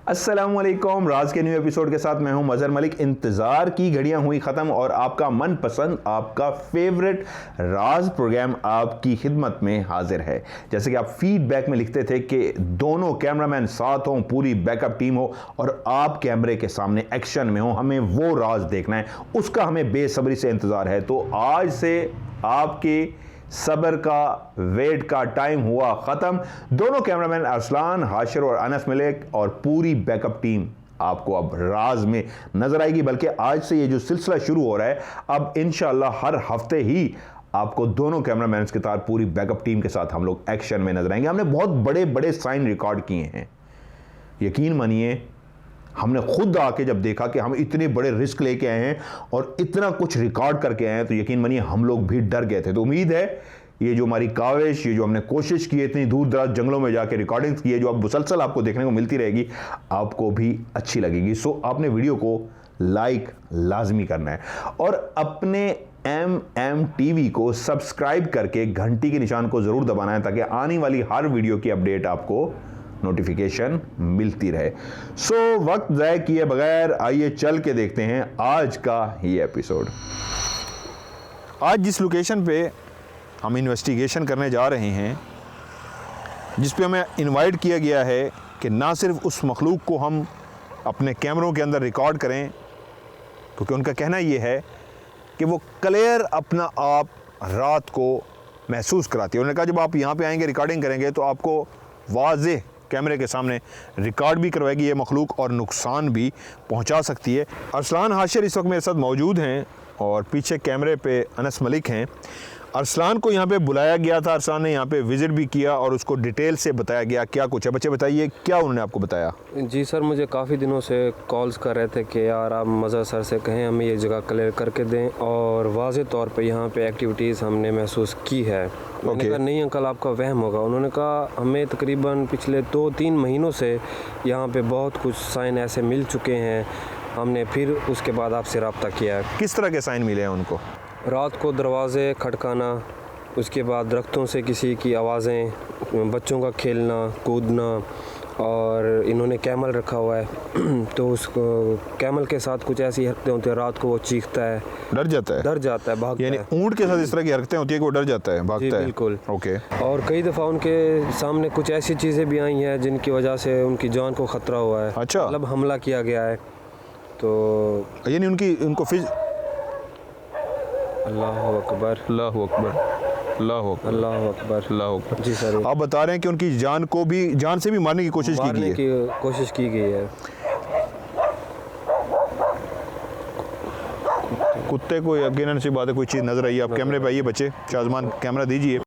अस्सलामुअलैकुम। राज के new episode के साथ मैं हूं मजहर मलिक। इंतज़ार की घड़ियां हुई ख़त्म और आपका मनपसंद, आपका फेवरेट राज प्रोग्राम आपकी खिदमत में हाजिर है। जैसे कि आप फीडबैक में लिखते थे कि दोनों कैमरामैन साथ हों, पूरी बैकअप टीम हो और आप कैमरे के सामने एक्शन में हो, हमें वो राज देखना है, उसका हमें बेसब्री से इंतज़ार है। तो आज से आपके सबर का, वेट का टाइम हुआ ख़त्म। दोनों कैमरामैन अरसलान हाशिर और अनस मलिक और पूरी बैकअप टीम आपको अब राज में नजर आएगी। बल्कि आज से ये जो सिलसिला शुरू हो रहा है, अब इंशाअल्लाह हर हफ्ते ही आपको दोनों कैमरामैन के साथ पूरी बैकअप टीम के साथ हम लोग एक्शन में नजर आएंगे। हमने बहुत बड़े बड़े साइन रिकॉर्ड किए हैं, यकीन मानिए। हमने खुद आके जब देखा कि हम इतने बड़े रिस्क लेके आए हैं और इतना कुछ रिकॉर्ड करके आए हैं, तो यकीन मानिए हम लोग भी डर गए थे। तो उम्मीद है ये जो हमारी काविश, ये जो हमने कोशिश की है, इतनी दूर दराज जंगलों में जाके रिकॉर्डिंग्स की है, जो अब मुसलसल आपको देखने को मिलती रहेगी, आपको भी अच्छी लगेगी। सो आपने वीडियो को लाइक लाजमी करना है और अपने MMTV को सब्सक्राइब करके घंटी के निशान को ज़रूर दबाना है, ताकि आने वाली हर वीडियो की अपडेट आपको नोटिफिकेशन मिलती रहे। सो वक्त ज़ाय किए बगैर आइए चल के देखते हैं आज का ये एपिसोड। आज जिस लोकेशन पे हम इन्वेस्टिगेशन करने जा रहे हैं, जिस पे हमें इनवाइट किया गया है कि ना सिर्फ उस मखलूक को हम अपने कैमरों के अंदर रिकॉर्ड करें, क्योंकि उनका कहना ये है कि वो क्लियर अपना आप रात को महसूस कराती है। उन्होंने कहा जब आप यहाँ पे आएंगे, रिकॉर्डिंग करेंगे, तो आपको वाज़ेह कैमरे के सामने रिकॉर्ड भी करवाएगी ये मखलूक और नुकसान भी पहुंचा सकती है। अरसलान हाशिर इस वक्त मेरे साथ मौजूद हैं और पीछे कैमरे पे अनस मलिक हैं। अरसलान को यहाँ पे बुलाया गया था, अरसलान ने यहाँ पे विज़िट भी किया और उसको डिटेल से बताया गया क्या कुछ है। बच्चे बताइए क्या उन्होंने आपको बताया। जी सर, मुझे काफ़ी दिनों से कॉल्स कर रहे थे कि यार आप मज़हर सर से कहें हमें ये जगह क्लियर करके दें, और वाज़े तौर पे यहाँ पे एक्टिविटीज़ हमने महसूस की है। मैंने कहा नहीं अंकल, आपका वहम होगा। उन्होंने कहा हमें तकरीबन पिछले 2-3 महीनों से यहाँ पे बहुत कुछ साइन ऐसे मिल चुके हैं, हमने फिर उसके बाद आपसे रब्ता किया है। किस तरह के साइन मिले हैं उनको? रात को दरवाज़े खटकाना, उसके बाद दरख्तों से किसी की आवाज़ें, बच्चों का खेलना कूदना, और इन्होंने कैमल रखा हुआ है तो उसको कैमल के साथ कुछ ऐसी हरकतें होती हैं, रात को वो चीखता है, डर जाता है, भागता है। यानी ऊंट के साथ इस तरह की हरकतें होती है कि वो डर जाता है, भागता है। बिल्कुल। ओके। और कई दफ़ा उनके सामने कुछ ऐसी चीज़ें भी आई हैं जिनकी वजह से उनकी जान को ख़तरा हुआ है। अच्छा। मतलब हमला किया गया है। तो यानी उनको फिर अल्लाहु अकबर, अल्लाहु अकबर, अल्लाहु अकबर, अल्लाहु अकबर, अल्लाहु अकबर। जी सर। आप बता रहे हैं कि उनकी जान से भी मारने की कोशिश की गई है। कोशिश की गई है। कुत्ते को यकीनन सी बात है कोई चीज़ नजर आई है। आप कैमरे पे आइए बच्चे, शाजमान कैमरा दीजिए।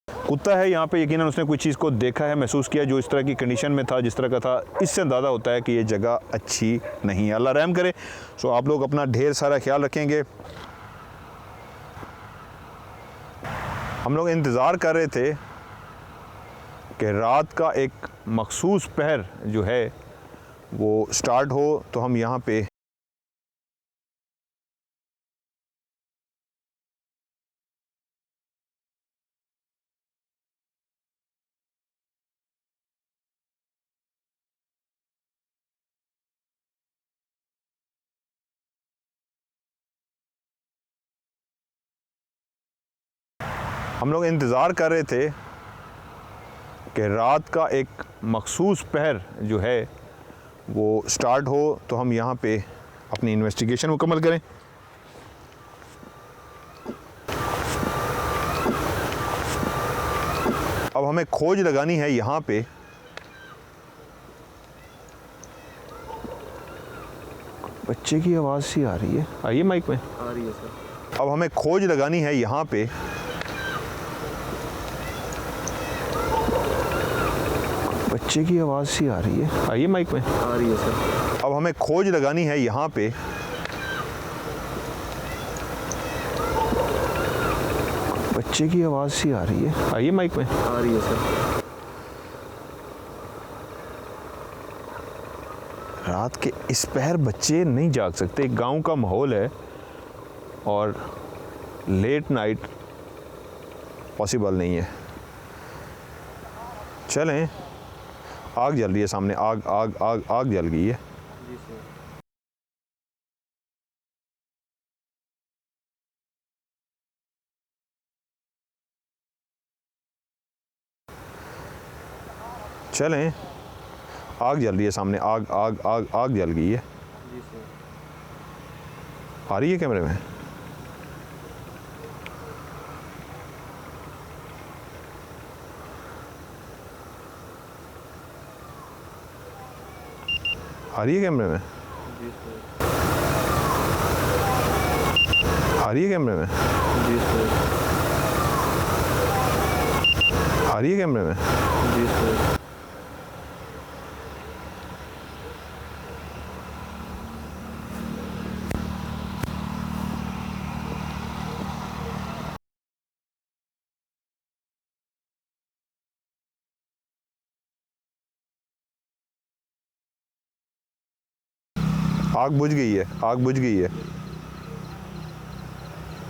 कुत्ता है यहाँ पे, यकीनन उसने कोई चीज़ को देखा है, महसूस किया, जो इस तरह की कंडीशन में था, जिस तरह का था। इससे अंदाज़ा होता है कि ये जगह अच्छी नहीं है। अल्लाह रहम करे। सो आप लोग अपना ढेर सारा ख्याल रखेंगे। हम लोग इंतज़ार कर रहे थे कि रात का एक मखसूस पहर जो है वो स्टार्ट हो, तो हम यहाँ पे कि रात का एक मखसूस पहर जो है वो स्टार्ट हो, तो हम यहाँ पे अपनी इन्वेस्टिगेशन मुकम्मल करें। अब हमें खोज लगानी है यहाँ पे। बच्चे की आवाज़ सी आ रही है, आइए माइक में। आ रही है सर। अब हमें खोज लगानी है यहाँ पे। बच्चे की आवाज़ सी आ रही है, आइए माइक में। आ रही है सर। अब हमें खोज लगानी है यहाँ पे। बच्चे की आवाज़ सी आ रही है, आइए माइक में। आ रही है सर। रात के इस पहर बच्चे नहीं जाग सकते, गांव का माहौल है और लेट नाइट पॉसिबल नहीं है। चलें, आग जल रही है सामने, आग आग आग आग जल गई है। जी सर। चलें, आग जल रही है सामने, आग आग आग आग जल गई है। जी सर। आ रही है कैमरे में? आ रही है कैमरे में? जी सर। आ रही है कैमरे में? जी सर। आ रही है कैमरे में? जी सर। आग बुझ गई है, आग बुझ गई है।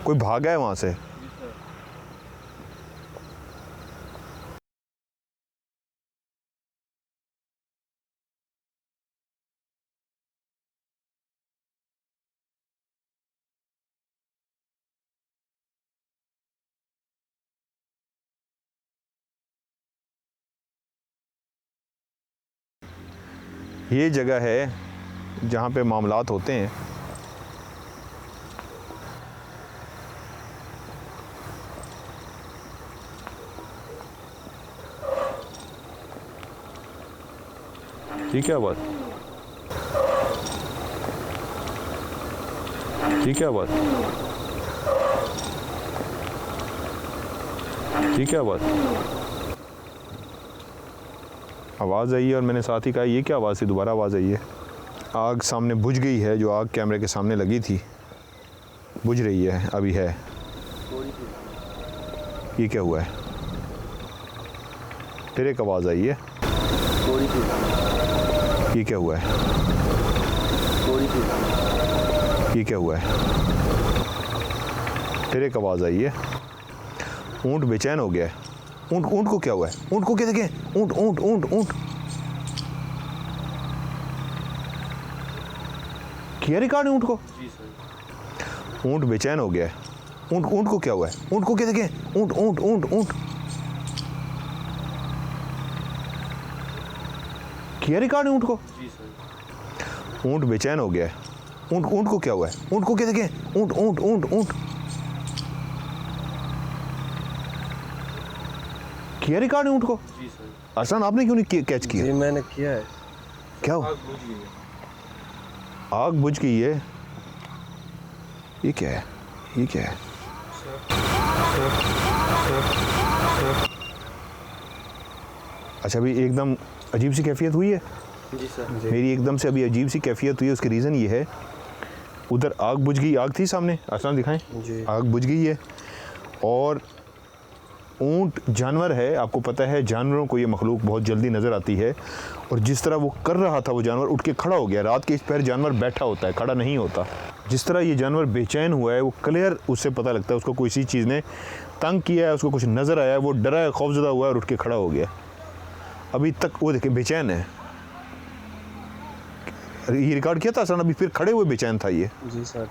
कोई भागा है वहां से? जी सर। ये जगह है जहाँ पे मामलात होते हैं। ये क्या बात? ये क्या बात? ये क्या बात? आवाज़ आई है और मैंने साथ ही कहा ये क्या आवाज़ थी, दोबारा आवाज़ आई है। आग सामने बुझ गई है, जो आग कैमरे के सामने लगी थी बुझ रही है, अभी है। ये क्या हुआ है? फिर एक आवाज़ आई है। ये क्या हुआ है? ये क्या हुआ है? फिर एक आवाज़ आई है। ऊँट बेचैन हो गया है। ऊँट ऊँट को क्या हुआ है? ऊँट को क्या देखें? ऊँट ऊँट ऊँट ऊँट किया रिकॉर्ड ऊँट को? जी सर। ऊँट बेचैन हो गया है। ऊँट ऊँट को क्या हुआ है? ऊँट को क्या देखें? ऊँट ऊँट ऊँट ऊँट किया रिकॉर्ड ऊँट को? जी सर। ऊँट बेचैन हो गया है। ऊँट ऊँट को क्या हुआ है? ऊँट को क्या देखें? ऊँट ऊँट ऊँट ऊँट किया रिकॉर्ड ऊँट को? जी सर। अरसान, आपने क्यों नहीं कैच किया? जी मैंने किया है। क्या हुआ? आग बुझ गई है। आग बुझ गई है। ये क्या है? ये क्या है? अच्छा, अभी एकदम अजीब सी कैफियत हुई है। जी सर। मेरी एकदम से अभी अजीब सी कैफियत हुई है, उसकी रीज़न ये है, उधर आग बुझ गई, आग थी सामने, आसान दिखाएं। जी। आग बुझ गई है और ऊंट जानवर है, आपको पता है जानवरों को ये मखलूक बहुत जल्दी नज़र आती है, और जिस तरह वो कर रहा था वो जानवर उठ के खड़ा हो गया। रात के इस पहर जानवर बैठा होता है, खड़ा नहीं होता। जिस तरह ये जानवर बेचैन हुआ है वो क्लियर उससे पता लगता है उसको कोई सी चीज़ ने तंग किया है, उसको कुछ नज़र आया है, वो डरा है, खौफजदा हुआ है और उठ के खड़ा हो गया। अभी तक वो देखिए बेचैन है। ये रिकॉर्ड किया था सर, अभी फिर खड़े हुए बेचैन था ये। जी सर,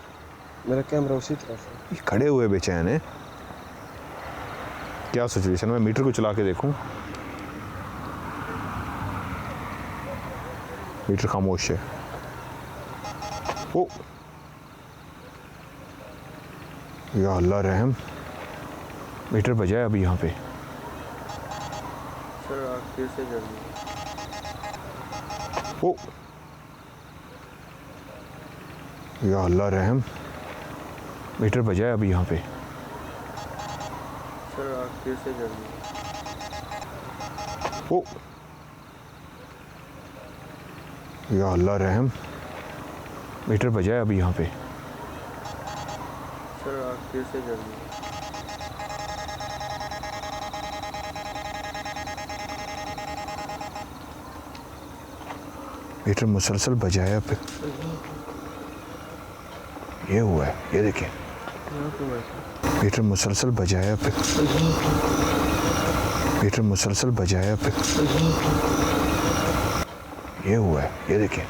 मेरा कैमरा उसी तरफ है। ये खड़े हुए बेचैन है। क्या सिचुएशन? मैं मीटर को चला के देखूं। मीटर खामोश है। ओ या अल्लाह रहम, मीटर बजाया अभी यहाँ पे। सर आग फिर से जल गई। ओ या अल्लाह रहम, मीटर बजाया अभी यहाँ पे। सर आग फिर से जल गई। ओ या अल्लाह रहम, मीटर बजाया अभी यहाँ पे। सर आग फिर से जल गई। मीटर मुसलसल बजाया पे ये हुआ है, ये देखिए मीटर मुसलसल बजाया पे मीटर मुसलसल बजाया पे ये हुआ है, ये देखिए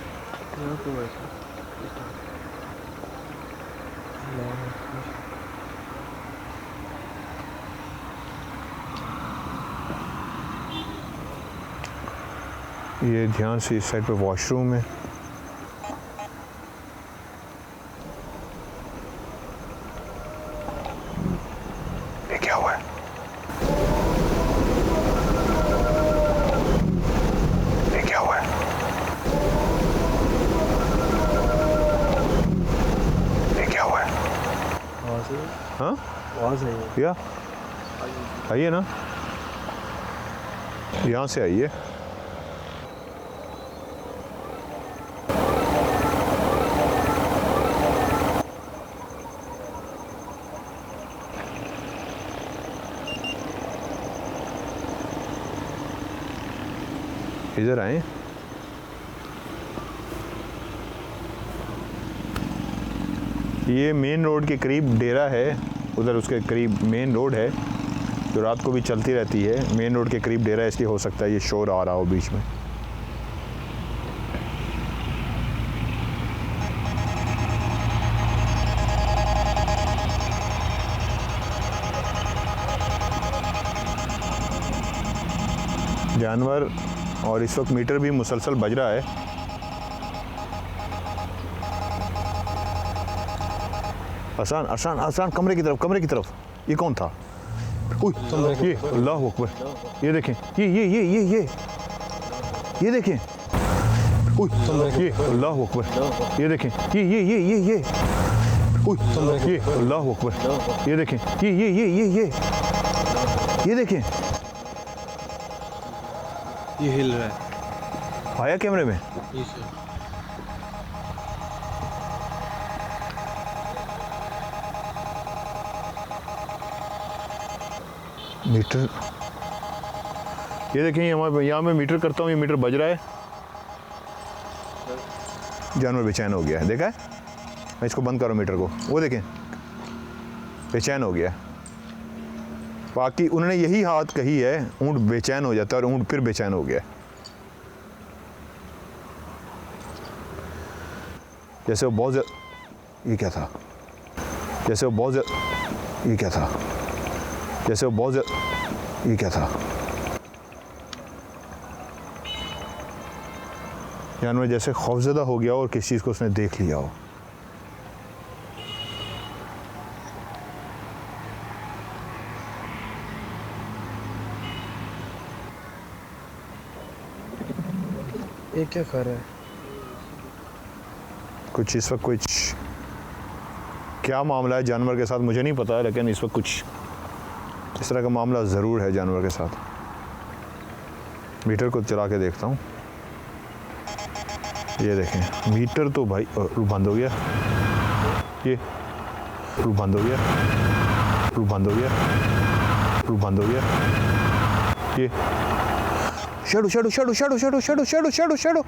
ये ध्यान से इस साइड पे वॉशरूम है। ये क्या हुआ है? ये क्या हुआ है? ये क्या हुआ है? हाँ? आवाज़ नहीं है। या आइए ना, यहाँ से आइए। इधर आए। ये मेन रोड के करीब डेरा है, उधर उसके करीब मेन रोड है जो रात को भी चलती रहती है। मेन रोड के करीब डेरा है, इसलिए हो सकता है ये शोर आ रहा हो बीच में। जानवर और इस वक्त मीटर भी मुसलसल बज रहा है। आसान आसान आसान, कमरे की तरफ। ये कौन था? ये अल्लाह अकबर, ये देखें, ये देखें, ये अल्लाह अकबर, ये देखें, ये अल्लाह अकबर, ये देखें, ये देखें, ये हिल रहा है। आया कैमरे में? मीटर, ये देखें, यहाँ मैं मीटर करता हूँ, ये मीटर बज रहा है। जानवर बेचैन हो गया है, देखा है? मैं इसको बंद करूँ मीटर को, वो देखें बेचैन हो गया। बाकी उन्होंने यही हाथ कही है, ऊँट बेचैन हो जाता है, और ऊँट फिर बेचैन हो गया। जैसे वो बहुत ये क्या था? जैसे वो बहुत ये क्या था? जैसे वो बहुत ये क्या था? जानवर जैसे खौफजदा हो गया और किसी चीज़ को उसने देख लिया हो। ये क्या कर रहा है? कुछ इस वक्त कुछ क्या मामला है जानवर के साथ मुझे नहीं पता है, लेकिन इस वक्त कुछ इस तरह का मामला ज़रूर है जानवर के साथ। मीटर को चला के देखता हूँ। ये देखें, मीटर तो भाई बंद हो गया, ये बंद हो गया, बंद हो गया, बंद हो गया। ये shadow shadow shadow shadow shadow shadow shadow shadow shadow.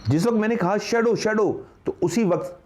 जिस वक्त मैंने कहा शैडो शैडो, तो उसी वक्त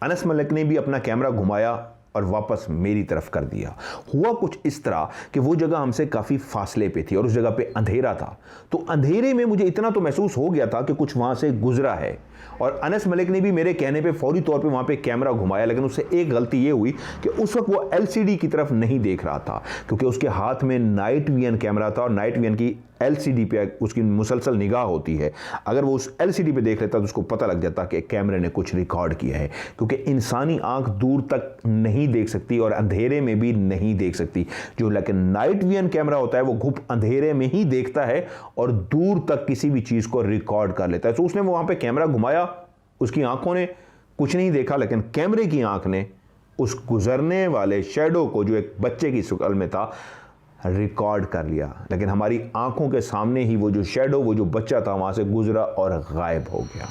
अनस मलिक ने भी अपना कैमरा घुमाया और वापस मेरी तरफ कर दिया। हुआ कुछ इस तरह कि वो जगह हमसे काफ़ी फासले पे थी और उस जगह पे अंधेरा था। तो अंधेरे में मुझे इतना तो महसूस हो गया था कि कुछ वहाँ से गुजरा है, और अनस मलिक ने भी मेरे कहने पे फौरी तौर पे वहाँ पे कैमरा घुमाया। लेकिन उससे एक गलती ये हुई कि उस वक्त वो एलसीडी की तरफ नहीं देख रहा था, क्योंकि उसके हाथ में नाइट विजन कैमरा था और नाइट विजन की एलसीडी पे उसकी मुसलसल निगाह होती है। अगर वो उस एलसीडी पे देख लेता तो उसको पता लग जाता कि कैमरे ने कुछ रिकॉर्ड किया है, क्योंकि इंसानी आंख दूर तक नहीं देख सकती और अंधेरे में भी नहीं देख सकती। जो लेकिन नाइट विजन कैमरा होता है वो घुप अंधेरे में ही देखता है और दूर तक किसी भी चीज़ को रिकॉर्ड कर लेता है। तो उसने वो वहाँ पे कैमरा घुमाया, उसकी आंखों ने कुछ नहीं देखा, लेकिन कैमरे की आंख ने उस गुजरने वाले शैडो को, जो एक बच्चे की शक्ल में था, रिकॉर्ड कर लिया। लेकिन हमारी आंखों के सामने ही वो जो शैडो, वो जो बच्चा था, वहां से गुजरा और गायब हो गया।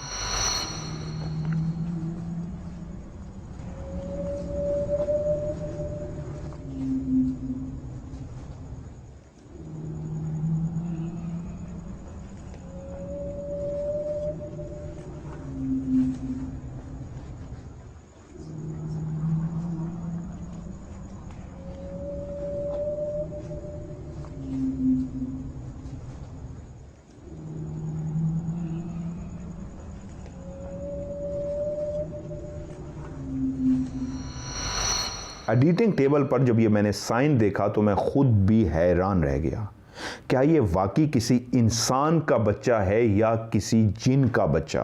एडिटिंग टेबल पर जब ये मैंने साइन देखा तो मैं खुद भी हैरान रह गया। क्या ये वाकई किसी इंसान का बच्चा है या किसी जिन का बच्चा?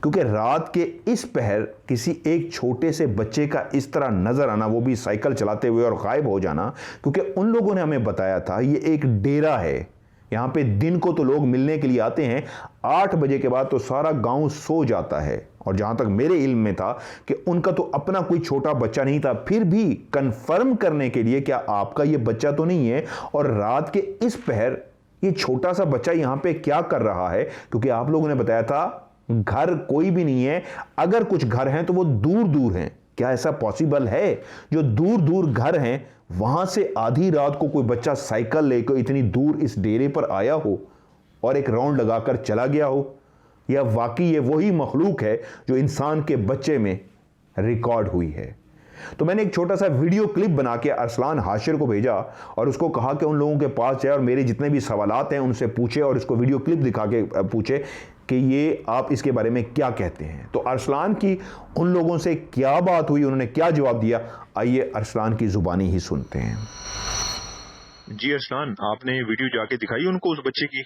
क्योंकि रात के इस पहर किसी एक छोटे से बच्चे का इस तरह नजर आना, वो भी साइकिल चलाते हुए और गायब हो जाना, क्योंकि उन लोगों ने हमें बताया था ये एक डेरा है। यहाँ पे दिन को तो लोग मिलने के लिए आते हैं, 8 बजे के बाद तो सारा गांव सो जाता है। और जहां तक मेरे इल्म में था कि उनका तो अपना कोई छोटा बच्चा नहीं था, फिर भी कंफर्म करने के लिए क्या आपका ये बच्चा तो नहीं है, और रात के इस पहर ये छोटा सा बच्चा यहाँ पे क्या कर रहा है? क्योंकि आप लोगों ने बताया था घर कोई भी नहीं है, अगर कुछ घर हैं तो वो दूर दूर हैं। क्या ऐसा पॉसिबल है जो दूर दूर घर हैं वहां से आधी रात को कोई बच्चा साइकिल लेकर इतनी दूर इस डेरे पर आया हो और एक राउंड लगाकर चला गया हो? या वाकई ये वही मखलूक है जो इंसान के बच्चे में रिकॉर्ड हुई है? तो मैंने एक छोटा सा वीडियो क्लिप बना के अरसलान हाशिर को भेजा और उसको कहा कि उन लोगों के पास जाए और मेरे जितने भी सवालात हैं उनसे पूछे और इसको वीडियो क्लिप दिखा के पूछे कि ये आप इसके बारे में क्या कहते हैं। तो अरसलान की उन लोगों से क्या बात हुई, उन्होंने क्या जवाब दिया, आइए अरसलान की जुबानी ही सुनते हैं। जी अरसलान, आपने वीडियो जाके दिखाई उनको उस बच्चे की?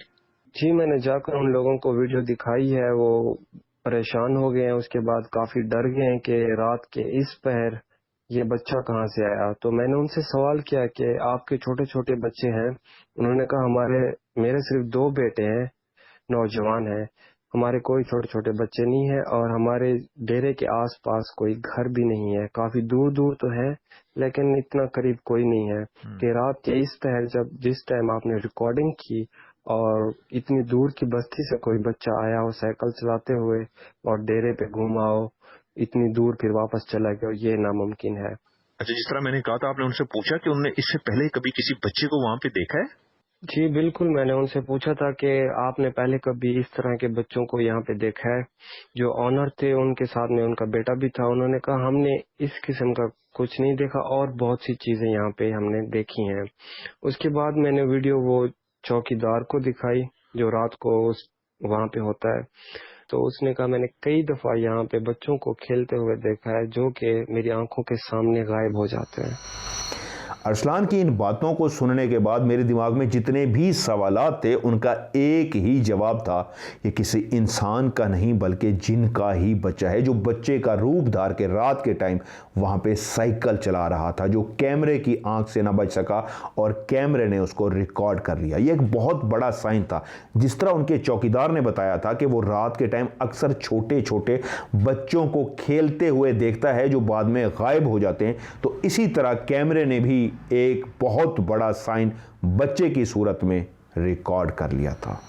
जी, मैंने जाकर उन लोगों को वीडियो दिखाई है। वो परेशान हो गए हैं, उसके बाद काफी डर गए हैं कि रात के इस पहर ये बच्चा कहाँ से आया। तो मैंने उनसे सवाल किया कि आपके छोटे छोटे बच्चे हैं? उन्होंने कहा मेरे सिर्फ 2 बेटे हैं, नौजवान हैं, हमारे कोई छोटे छोटे बच्चे नहीं है और हमारे डेरे के आसपास कोई घर भी नहीं है। काफी दूर दूर तो है लेकिन इतना करीब कोई नहीं है कि रात के इस पहर जिस टाइम आपने रिकॉर्डिंग की और इतनी दूर की बस्ती से कोई बच्चा आया हो साइकिल चलाते हुए और डेरे पे घूमा हो इतनी दूर फिर वापस चला गया, ये नामुमकिन है। अच्छा, जिस तरह मैंने कहा था, आपने उनसे पूछा कि उन्होंने इससे पहले कभी किसी बच्चे को वहां पे देखा है? जी बिल्कुल, मैंने उनसे पूछा था कि आपने पहले कभी इस तरह के बच्चों को यहाँ पे देखा है? जो ऑनर थे उनके साथ में उनका बेटा भी था। उन्होंने कहा हमने इस किस्म का कुछ नहीं देखा और बहुत सी चीजें यहाँ पे हमने देखी हैं। उसके बाद मैंने वीडियो वो चौकीदार को दिखाई जो रात को वहाँ पे होता है। तो उसने कहा मैंने कई दफा यहाँ पे बच्चों को खेलते हुए देखा है जो कि मेरी आंखों के सामने गायब हो जाते हैं। अरसलान की इन बातों को सुनने के बाद मेरे दिमाग में जितने भी सवालात थे उनका एक ही जवाब था, ये किसी इंसान का नहीं बल्कि जिन का ही बच्चा है, जो बच्चे का रूप धार के रात के टाइम वहाँ पे साइकिल चला रहा था, जो कैमरे की आंख से ना बच सका और कैमरे ने उसको रिकॉर्ड कर लिया। ये एक बहुत बड़ा साइन था। जिस तरह उनके चौकीदार ने बताया था कि वो रात के टाइम अक्सर छोटे छोटे बच्चों को खेलते हुए देखता है जो बाद में गायब हो जाते हैं, तो इसी तरह कैमरे ने भी एक बहुत बड़ा साइन बच्चे की सूरत में रिकॉर्ड कर लिया था।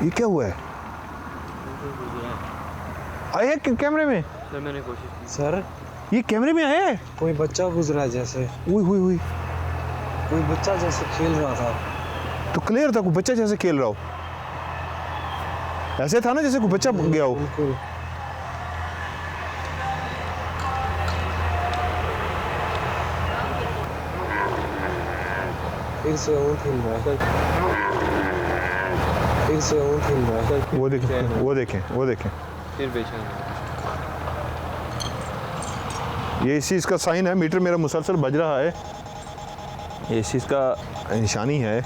ये क्या हुआ है? आया है कैमरे में? सर मैंने कोशिश की। सर ये कैमरे में आया है? कोई बच्चा गुजरा जैसे, हुई कोई बच्चा जैसे खेल रहा था। तो क्लियर था कोई बच्चा जैसे खेल रहा हो, ऐसे था ना जैसे कोई बच्चा गया हो। बिल्कुल। फिर से ऊँट हिल रहा है, फिर से ऊँट हिल रहा है। वो देखें फिर बेचैन। ये इस चीज़ का साइन है। मीटर मेरा मुसलसल बज रहा है, ये इस चीज़ का निशानी है।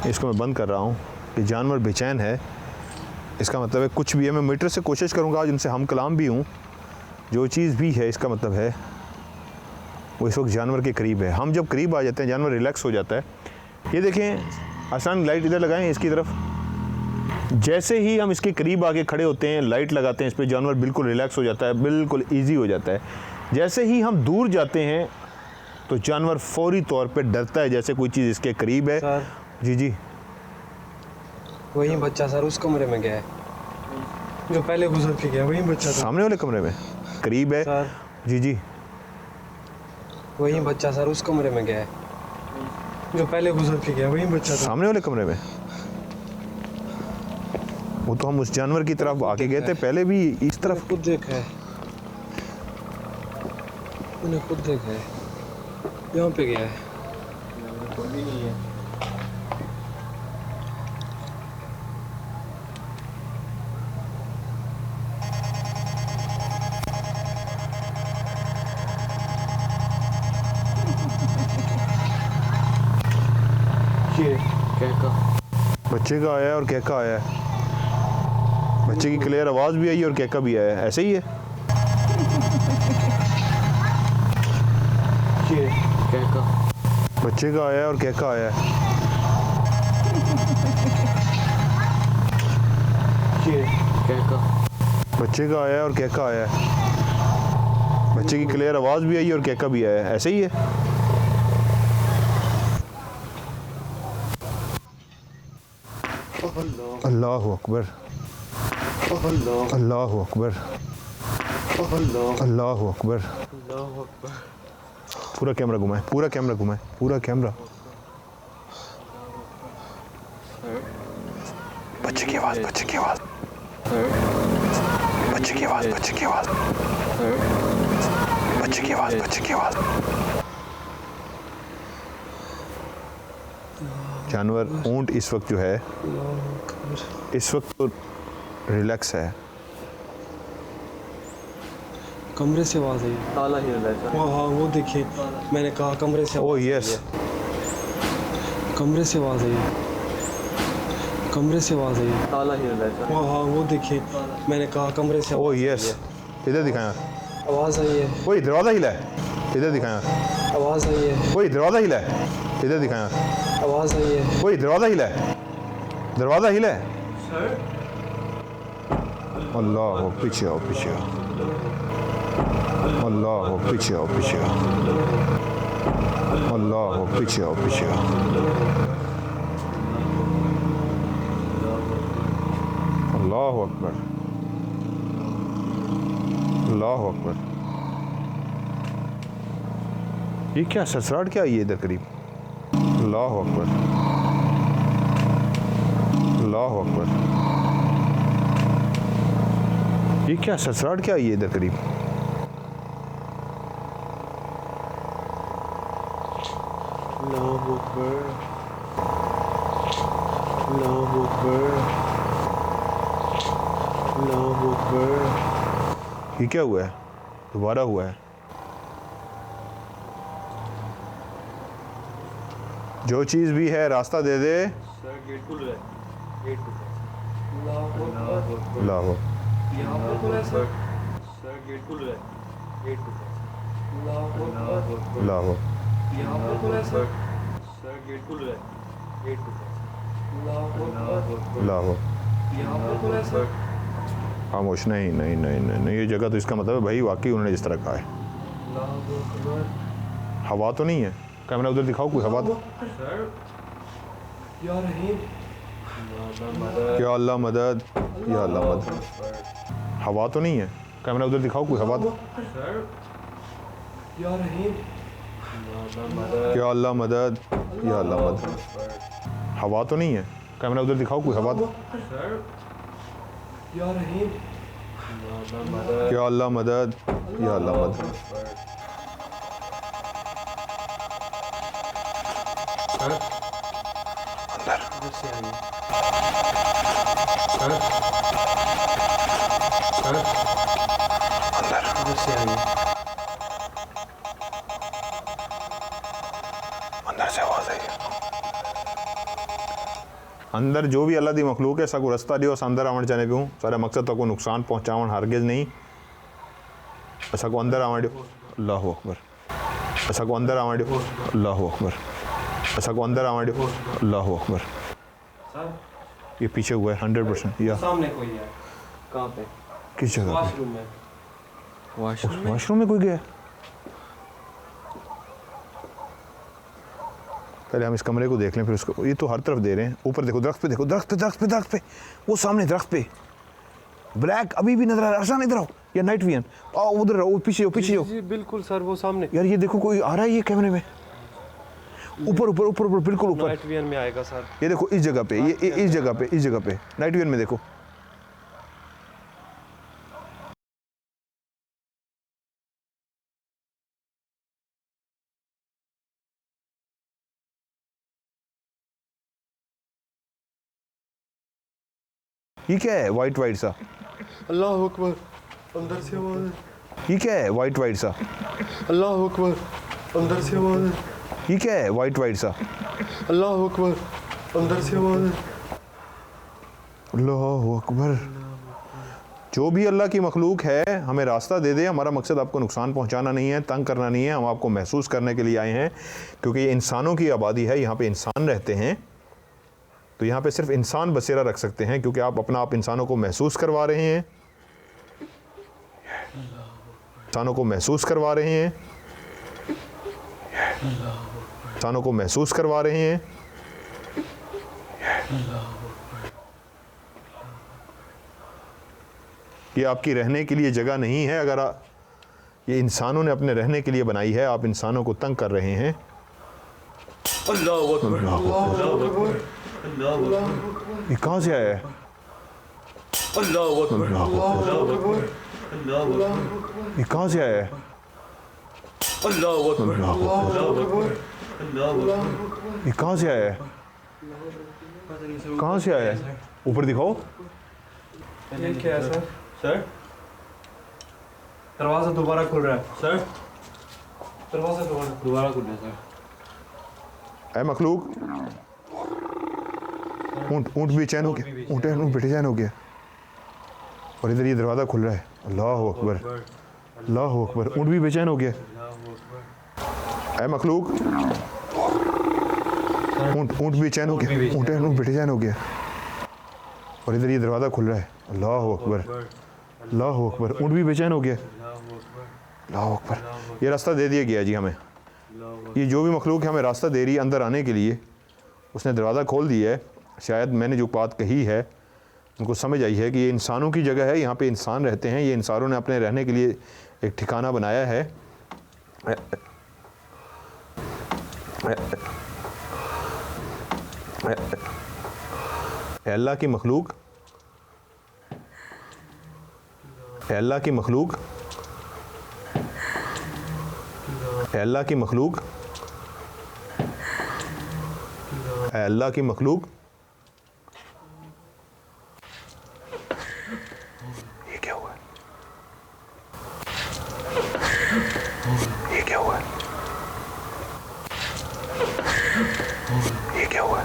इसको मैं बंद कर रहा हूँ कि जानवर बेचैन है। इसका मतलब है कुछ भी है। मैं मीटर से कोशिश करूँगा आज उनसे हम कलाम भी हूँ। जो चीज़ भी है इसका मतलब है वो इस वक्त जानवर के करीब है। हम जब करीब आ जाते हैं जानवर रिलैक्स हो जाता है। ये देखें, आसान लाइट इधर लगाएं इसकी तरफ। जैसे ही हम इसके करीब आके खड़े होते हैं, लाइट लगाते हैं इस पर, जानवर बिल्कुल रिलैक्स हो जाता है, बिल्कुल ईजी हो जाता है। जैसे ही हम दूर जाते हैं तो जानवर फौरी तौर पे डरता है जैसे कोई चीज़ इसके करीब है, जी जी वही बच्चा सर उस कमरे में गया है जो पहले गुजर के गया, वही बच्चा था सामने वाले कमरे में करीब है। सर। जी जी वही बच्चा सर उस कमरे में गया है जो पहले गुजर के गया, वही बच्चा था सामने वाले कमरे में। वो तो हम उस जानवर की तरफ आके गए थे पहले भी इस तरफ। खुद देखा है, मैंने खुद देखा है, यहाँ पे गया है। कोई भी नहीं है। ये क्या का बच्चे का आया है और कैका आया है। बच्चे की क्लियर आवाज़ भी आई है और कैका भी आया है। ऐसे ही है। ये क्या का बच्चे का आया है और कैका आया है। ये क्या का बच्चे का आया है और कैका आया है। बच्चे की क्लियर आवाज़ भी आई है और कैका भी आया है। ऐसे ही है। अल्लाह अकबर, अल्लाह अकबर, अल्लाह अकबर। पूरा कैमरा घुमाए, पूरा कैमरा घुमाए, पूरा कैमरा। बच्चे की आवाज़, बच्चे की आवाज़, बच्चे की आवाज़, बच्चे की आवाज़, बच्चे की आवाज़, बच्चे की आवाज़। जानवर ऊंट इस वक्त जो है, इस वक्त तो रिलैक्स है। कमरे से आवाज आई। ताला हिल रहा है सर। हाँ वो देखिए, मैंने कहा कमरे से ओह आवाज आई यस, है। कमरे से आवाज आई, कमरे से आवाज आई। ताला हिल रहा है सर। हाँ वो देखिए, मैंने कहा कमरे से ओह आवाज आई यस। है। इधर दिखाया, आवाज आई है, वही दरवाज़ा हिला है। इधर दिखाया, आवाज आई है, वही दरवाज़ा हिला है। इधर दिखाया, आवाज आई है। वही दरवाज़ा हिला है। दरवाज़ा हिला है। अल्लाह हो, पीछे आओ, पीछे आओ। अल्लाह हो, पीछे आओ, पीछे आओ। अल्लाह हो, पीछे आओ, पीछे आओ। अल्लाह अकबर, अल्लाह अकबर। ये क्या ससराहट क्या आई है इधर करीब? अल्लाह अकबर, अल्लाह अकबर। ये क्या ससराहट क्या आई है इधर करीब? अल्लाह अकबर, अल्लाह अकबर, अल्लाह अकबर। ये क्या हुआ है? दोबारा हुआ है। जो चीज़ भी है रास्ता दे दे। सर गेट खुल रहा है। गेट खुल रहा है। अल्लाह यहाँ पे तो है सर। सर गेट खुल रहा है। गेट खुल रहा है। अल्लाह यहाँ पे तो है सर। सर गेट खुल रहा है। गेट खुल रहा है। अल्लाह यहाँ पे तो है सर। खामोश। नहीं नहीं नहीं नहीं नहीं, ये जगह तो इसका मतलब है भाई वाकई उन्होंने जिस तरह कहा है। हवा तो नहीं है। कैमरा उधर दिखाओ, कोई हवा तो। या रहीम, या अल्लाह मदद, या अल्लाह मदद। हवा तो नहीं है। कैमरा उधर दिखाओ, कोई हवा तो। या रहीम, या अल्लाह मदद, या अल्लाह मदद। हवा तो नहीं है। कैमरा उधर दिखाओ, कोई हवा तो। या रहीम, या अल्लाह मदद, या अल्लाह मदद। अंदर से आवाज आई है। अंदर जो भी अल्लाह दी मखलूक है सको रस्ता दियो अंदर आवण चाहे पियूं। सारा मकसद तो को नुकसान पहुंचावण हरगिज नहीं। असा को अंदर आवण दियो। अल्लाह अकबर। असा को अंदर आवण दियो। अल्लाह अकबर। असा को अंदर आवण दियो। अल्लाह अकबर। ये पीछे हुआ है 100%। या सामने कोई है। कहाँ पे? किस जगह पे? वॉशरूम में। वॉशरूम में कोई गया? पहले हम इस कमरे को देख लें, फिर उसको। ये तो हर तरफ दे रहे हैं। ऊपर देखो, दरख्त पे देखो, दरख्त पे, दरख्त पे, दरख्त पे, वो सामने दरख्त पे ब्लैक अभी भी नजर आ रहा है। अरसान इधर आओ, या नाइट विजन आओ, उधर रहो, पीछे हो, पीछे हो। जी बिल्कुल सर, वो सामने यार ये देखो, कोई आ रहा है ये कैमरे में, ऊपर ऊपर ऊपर ऊपर, बिल्कुल ऊपर। नाइट विजन में आएगा सर। ये देखो इस जगह पे, ये इस जगह पे, इस जगह पे नाइट विजन में देखो। ये क्या है वाइट वाइट सा? अल्लाह अकबर, अंदर से आवाज है। ये क्या है वाइट वाइट सा? अल्लाह अकबर, अंदर से आवाज है। ये क्या है वाइट वाइट सा? अल्लाह अकबर, अंदर से आवाज है। अल्लाह अकबर। जो भी अल्लाह की मखलूक है, हमें रास्ता दे दे। हमारा मकसद आपको नुकसान पहुंचाना नहीं है, तंग करना नहीं है। हम आपको महसूस करने के लिए आए हैं, क्योंकि ये इंसानों की आबादी है, यहाँ पे इंसान रहते हैं। तो यहाँ पे सिर्फ इंसान बसेरा रख सकते हैं, क्योंकि आप अपना आप इंसानों को महसूस करवा रहे हैं, इंसानों को महसूस करवा रहे हैं, इंसानों को महसूस करवा रहे हैं। ये आपकी रहने के लिए जगह नहीं है। अगर ये इंसानों ने अपने रहने के लिए बनाई है, आप इंसानों को तंग कर रहे हैं। अल्लाह अकबर, अल्लाह अकबर, ये कहाँ से आया है? अल्लाह अकबर, अल्लाह अकबर, अल्लाह अकबर, ये कहाँ से आया है? अल्लाह अकबर, अल्लाह अकबर, अल्लाह अकबर। ये कहाँ से आया है? कहाँ से आया है? ऊपर दिखाओ। ये क्या है सर? सर दरवाजा दोबारा खुल रहा है सर, दरवाजा दोबारा खुल रहा है सर। ऐ मखलूक, ऊँट ऊँट भी चैन हो गया, ऊँट बेचैन हो गया। और इधर ये दरवाज़ा खुल रहा है। अल्लाह अकबर, अल्लाह अकबर। ऊँट भी बेचैन हो गया। ऐ मखलूक, ऊँट भी चैन हो गया, ऊँट बेचैन हो गया। और इधर ये दरवाज़ा खुल रहा है। अल्लाह अकबर, अल्लाह अकबर। ऊँट भी बेचैन हो गया। अल्लाह अकबर। ये रास्ता दे दिया गया जी हमें। ये जो भी मखलूक है हमें रास्ता दे रही है अंदर आने के लिए, उसने दरवाज़ा खोल दिया है। शायद मैंने जो बात कही है उनको समझ आई है कि ये इंसानों की जगह है, यहाँ पे इंसान रहते हैं। ये इंसानों ने अपने रहने के लिए एक ठिकाना बनाया है। अल्लाह की मखलूक, अल्लाह की मखलूक, अल्लाह की मखलूक, अल्लाह की मखलूक। ये क्या हुआ? ये क्या हुआ? ये क्या हुआ?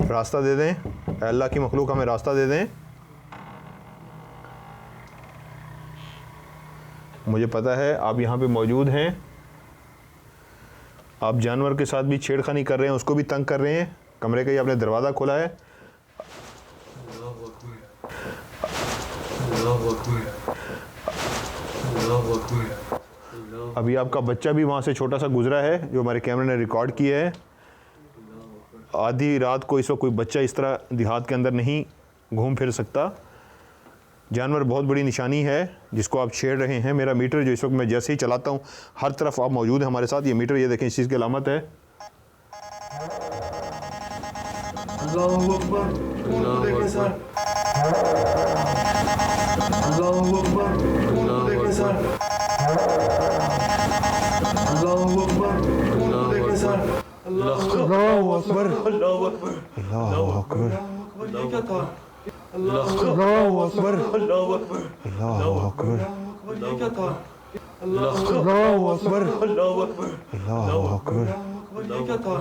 रास्ता दे दें, अल्लाह की मखलूक हमें रास्ता दे दें। मुझे पता है आप यहाँ पे मौजूद हैं। आप जानवर के साथ भी छेड़खानी कर रहे हैं, उसको भी तंग कर रहे हैं। कमरे का ही आपने दरवाज़ा खोला है। अभी आपका बच्चा भी वहाँ से छोटा सा गुजरा है, जो हमारे कैमरे ने रिकॉर्ड किया है। आधी रात को इस वक्त कोई बच्चा इस तरह देहात के अंदर नहीं घूम फिर सकता। जानवर बहुत बड़ी निशानी है जिसको आप छेड़ रहे हैं। मेरा मीटर जो इस वक्त मैं जैसे ही चलाता हूँ, हर तरफ आप मौजूद हैं हमारे साथ। ये मीटर, ये देखें, इस चीज़ की अलामत है। अल्लाहू अकबर, देखें सर। अल्लाहू अकबर, देखें सर। अल्लाहू अकबर, देखें सर। अल्लाहू अकबर, अल्लाह अकबर, अल्लाहू अकबर, ये क्या था? अल्लाहू अकबर, अल्लाह अकबर, अल्लाहू अकबर, ये क्या था? अल्लाहू अकबर, अल्लाह अकबर, अल्लाहू अकबर। ये क्या था?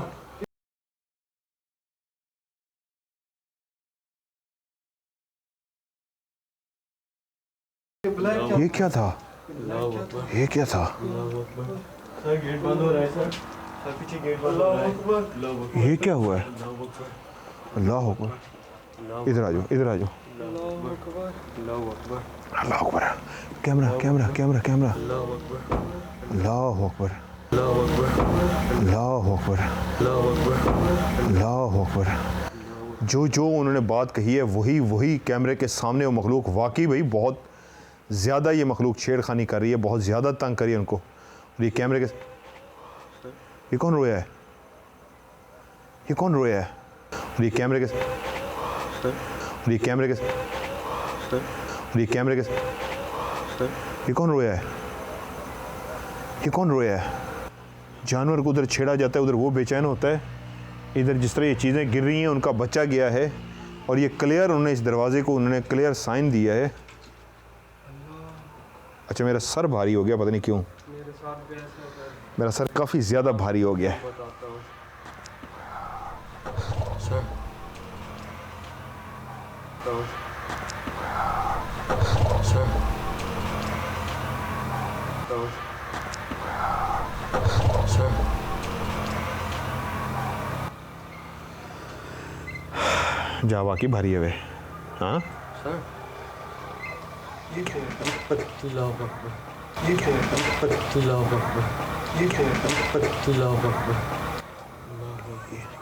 ये क्या था? ये क्या था? सर गेट बंद हो रहा है सर, सर पीछे गेट बंद हो रहा है। ये क्या हुआ है? अल्लाह अकबर। इधर आ जाओ, इधर आ जाओ। अल्लाह अकबर। Camera camera camera camera. अल्लाह अकबर। अल्लाह अकबर। अल्लाह अकबर। जो जो उन्होंने बात कही है वही वही कैमरे के सामने वो मखलूक वाकई भाई बहुत ज़्यादा ये मखलूक छेड़खानी कर रही है, बहुत ज़्यादा तंग करी है उनको। और ये कैमरे के ये कौन रोया है? ये कौन रोया है? और ये कैमरे के और ये कैमरे के और ये कैमरे के ये कौन रोया है? ये कौन रोया है? जानवर को उधर छेड़ा जाता है, उधर वो बेचैन होता है, इधर जिस तरह ये चीज़ें गिर रही हैं उनका बच्चा गया है। और ये क्लियर उन्होंने इस दरवाजे को उन्होंने क्लियर साइन दिया है। अच्छा मेरा सर भारी हो गया, पता नहीं क्यों मेरा सर काफ़ी ज़्यादा भारी हो गया है। जा वाकई भारी है वे। हाँ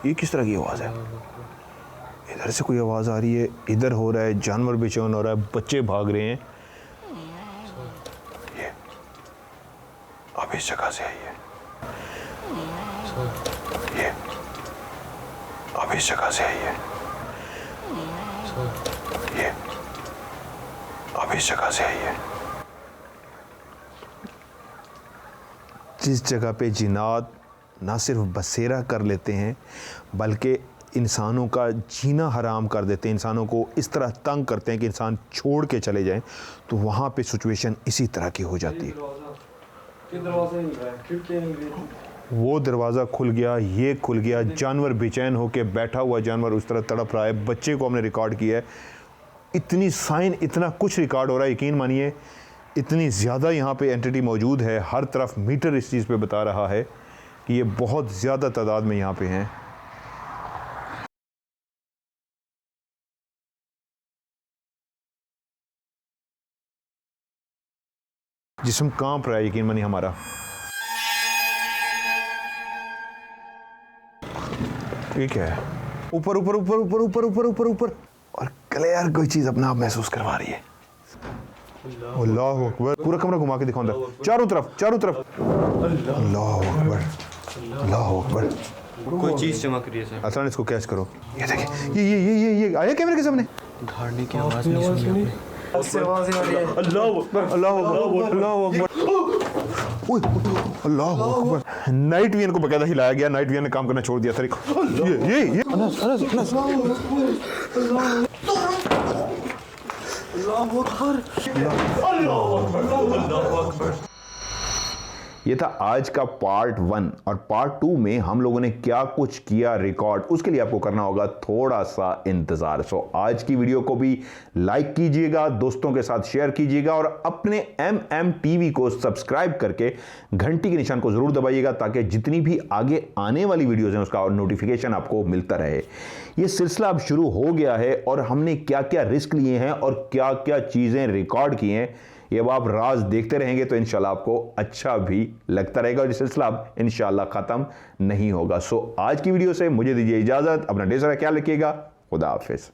ये किस तरह की आवाज़ है? इधर से कोई आवाज़ आ रही है, इधर हो रहा है, जानवर बेचैन हो रहा है, बच्चे भाग रहे हैं। ये अब इस जगह से आइए। ये अब इस जगह से आइए। ये अब इस जगह से आइए। जिस जगह पे जिन्नात ना सिर्फ बसेरा कर लेते हैं बल्कि इंसानों का जीना हराम कर देते हैं, इंसानों को इस तरह तंग करते हैं कि इंसान छोड़ के चले जाएं, तो वहाँ पे सिचुएशन इसी तरह की हो जाती है। वो दरवाज़ा खुल गया, ये खुल गया, जानवर बेचैन होके बैठा हुआ जानवर उस तरह तड़प रहा है। बच्चे को हमने रिकॉर्ड किया है, इतनी साइन इतना कुछ रिकॉर्ड हो रहा है, यकीन मानिए इतनी ज़्यादा यहाँ पे एंटिटी मौजूद है। हर तरफ मीटर इस चीज़ पे बता रहा है कि ये बहुत ज़्यादा तादाद में यहाँ पे हैं। जिस्म कांप रहा है, यकीन मानिए हमारा। ठीक है, ऊपर ऊपर ऊपर ऊपर ऊपर ऊपर ऊपर ऊपर और क्लियर कोई चीज़ अपना आप महसूस करवा रही है। अल्लाह अकबर। पूरा कमरा घुमा के दिखाऊंगा, चारों तरफ चारों तरफ। अल्लाह अकबर। अल्लाह अकबर। कोई चीज़ चमक रही है सर। असल इसको कैच करो। ये देखिए, ये आया कैमरे के सामने। धारने की आवाज़ नहीं सुनी आपने? अल्लाह अकबर। अल्लाह अकबर। अल्लाह अकबर। अल्लाह अकबर। नाइट विजन को बकायदा हिलाया गया, नाइट विजन ने काम करना छोड़ दिया था। ये अनस अनस अनस। ये था आज का पार्ट 1 और पार्ट 2 में हम लोगों ने क्या कुछ किया रिकॉर्ड, उसके लिए आपको करना होगा थोड़ा सा इंतजार। सो आज की वीडियो को भी लाइक कीजिएगा, दोस्तों के साथ शेयर कीजिएगा और अपने MMTV को सब्सक्राइब करके घंटी के निशान को जरूर दबाइएगा ताकि जितनी भी आगे आने वाली वीडियोज हैं उसका नोटिफिकेशन आपको मिलता रहे। ये सिलसिला अब शुरू हो गया है और हमने क्या क्या रिस्क लिए हैं और क्या क्या चीज़ें रिकॉर्ड की हैं ये अब आप राज देखते रहेंगे तो इंशाल्लाह आपको अच्छा भी लगता रहेगा और ये सिलसिला अब इंशाल्लाह ख़त्म नहीं होगा। सो आज की वीडियो से मुझे दीजिए इजाज़त, अपना ढेर सारा ख्याल रखिएगा, खुदा हाफिज़।